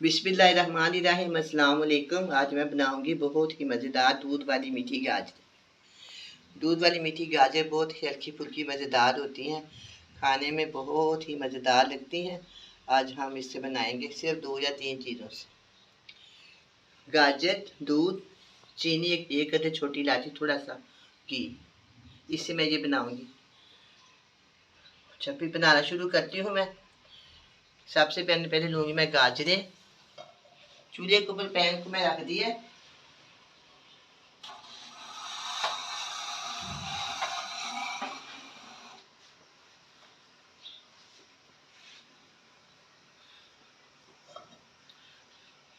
बिस्मिल्लाहिर्रहमानिर्रहीम। अस्सलाम वालेकुम। आज मैं बनाऊंगी बहुत ही मज़ेदार दूध वाली मीठी गाजर। दूध वाली मीठी गाजर बहुत ही हल्की फुल्की मज़ेदार होती हैं, खाने में बहुत ही मज़ेदार लगती हैं। आज हम इससे बनाएंगे सिर्फ 2 या 3 चीज़ों से। गाजर, दूध, चीनी, एक अदर छोटी इलायची, थोड़ा सा घी, इससे मैं ये बनाऊंगी। अच्छा, फिर बनाना शुरू करती हूँ मैं। सबसे पहले लूँगी मैं गाजरें। चूल्हे के ऊपर पैन को मैं रख दिया।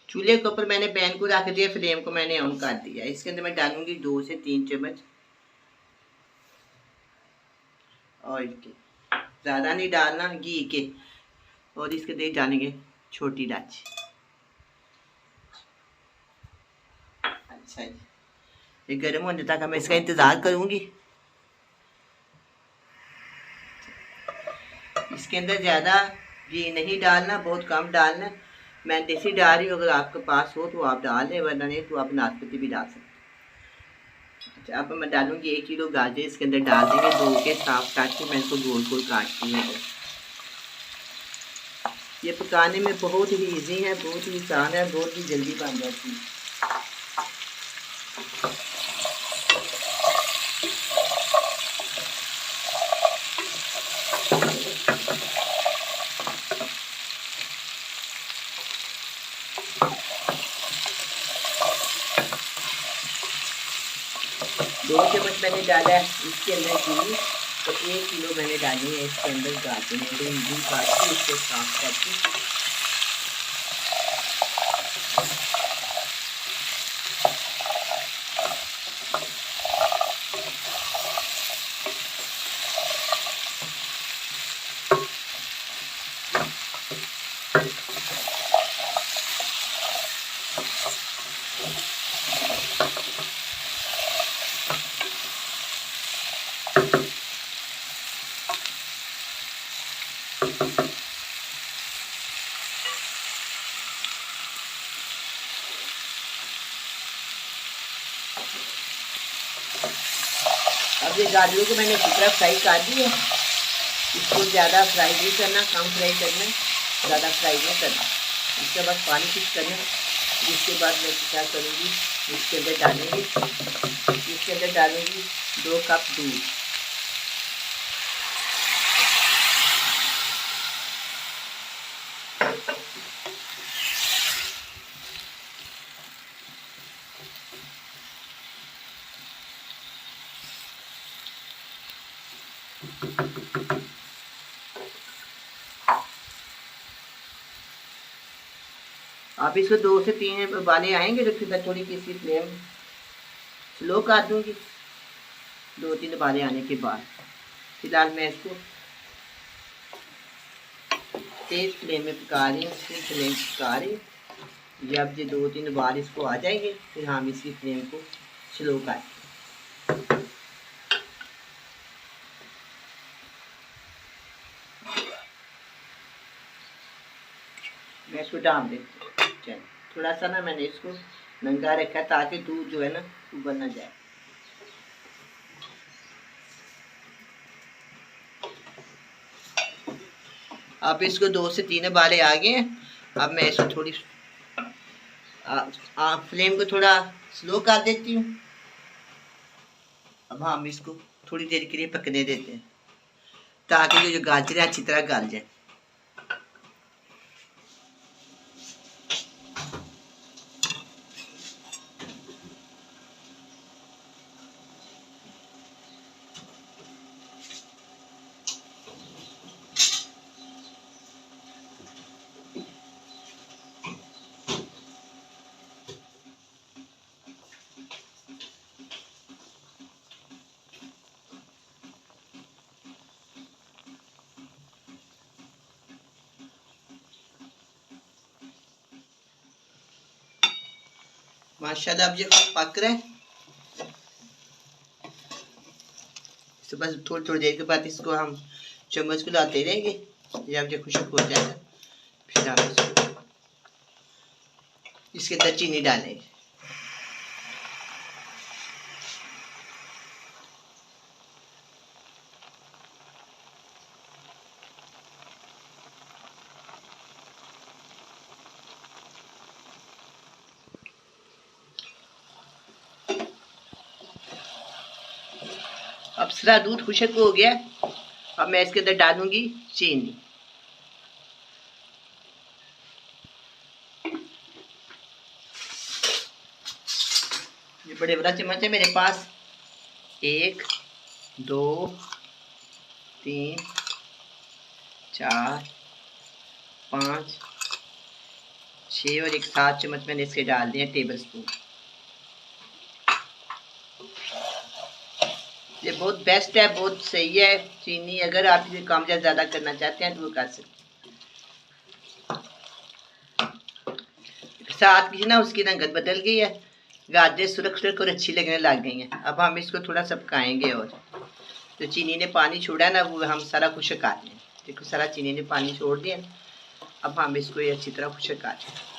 चूल्हे के ऊपर मैंने पैन को रख दिया, फ्लेम को मैंने ऑन कर दिया। इसके अंदर मैं डालूंगी 2 से 3 चम्मच ऑयल के, ज़्यादा नहीं डालना, घी के। और इसके अंदर डालेंगे छोटी इलायची। अच्छा जी, ये गर्म होने तक मैं इसका इंतज़ार करूंगी। इसके अंदर ज़्यादा घी नहीं डालना, बहुत कम डालना। मैं देसी डाल रही हूँ, अगर आपके पास हो तो आप डाल लें, वरना नहीं तो आप नाशपाती भी डाल सकते हैं। अच्छा, अब मैं डालूंगी 1 किलो गाजर। इसके अंदर डाल देंगे, धो के साफ काट के मैं इसको गोल गोल काटती हूँ। ये पकाने में बहुत ही इजी है, बहुत ही आसान है, बहुत ही जल्दी बन जाती है। दो चम्मच मैंने डाला है इसके अंदर घी, तो 1 किलो मैंने डाली है इसके अंदर गाजर। घी काट के इसको साफ करके अब ये गाजरों को मैंने इसी तरह फ्राई कर दी है। इसको ज़्यादा फ्राई नहीं करना, कम फ्राई करना, ज़्यादा फ्राई नहीं करना। इसके बाद पानी फिक्स करना। जिसके बाद मैं क्या करूँगी, इसके अंदर डालूँगी 2 कप दूध। आप इसको 2 से 3 उबाले आएंगे तो फिर थोड़ी किसी फ्लेम स्लो कर दूंगी। 2-3 उबाले आने के बाद फिलहाल मैं इसको तेज फ्लेम में पका रही हूँ, फुल फ्लेम पका रही हूँ। जब ये 2-3 बार इसको आ जाएंगे फिर हम इसकी फ्लेम को स्लो कर, मैं इसको डाल देती हूँ। थोड़ा सा ना मैंने इसको नंगा रखा ताकि दूध जो है ना उबल ना जाए। अब इसको 2 से 3 बारे आ गए हैं। अब मैं इसको थोड़ी फ्लेम को थोड़ा स्लो कर देती हूँ। अब हम इसको थोड़ी देर के लिए पकने देते हैं ताकि ये जो गाजर है अच्छी तरह गल जाए। माशाल्लाह अब ये पक रहा है। तो बस थोड़ी थोड़ी देर के बाद इसको हम चम्मच को लाते रहेंगे। जब ये खुशक हो जाएगा फिर हम इसको इसके अंदर चीनी डालेंगे। अब सारा दूध खुशक हो गया। अब मैं इसके अंदर डालूंगी चीनी। ये बड़े बड़ा चम्मच है मेरे पास। 1 2 3 4 5 6 और एक 7 चम्मच मैंने इसके डाल दिए टेबल स्पून। ये बहुत बेस्ट है, बहुत सही है चीनी। अगर आप इसे कम या ज़्यादा करना चाहते हैं तो वो कर सकते हैं। साथ की ना उसकी रंगत बदल गई है, गाजरें सुरख सुरख और अच्छी लगने लग गई हैं। अब हम इसको थोड़ा सा पकाएंगे और जो चीनी ने पानी छोड़ा है ना वो हम सारा खुशक कर लें। देखो सारा चीनी ने पानी छोड़ दिया। अब हम इसको ये अच्छी तरह खुशक कर लें।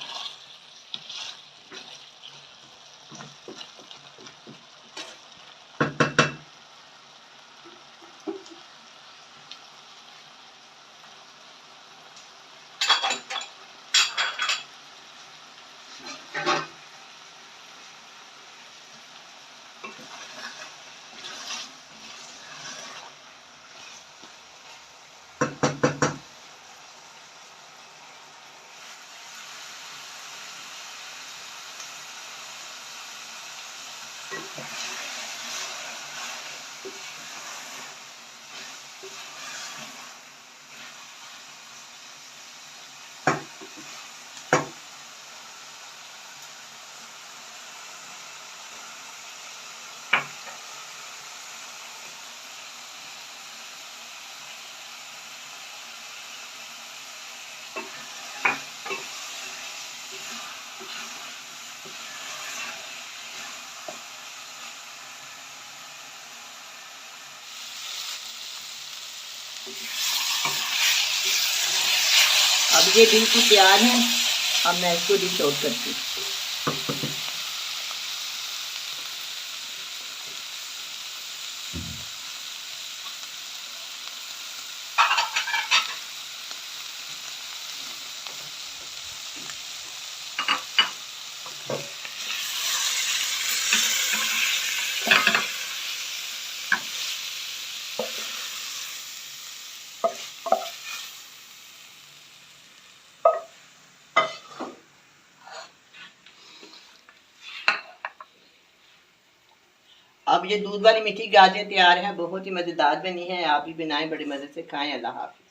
अब ये बिल्कुल तैयार है। अब मैं इसको डिश आउट करती हूँ। अब ये दूध वाली मीठी गाजरें तैयार हैं, बहुत ही मज़ेदार बनी है। आप भी बनाएं, बड़े मज़े से खाएं। अल्लाह हाफ़िज़।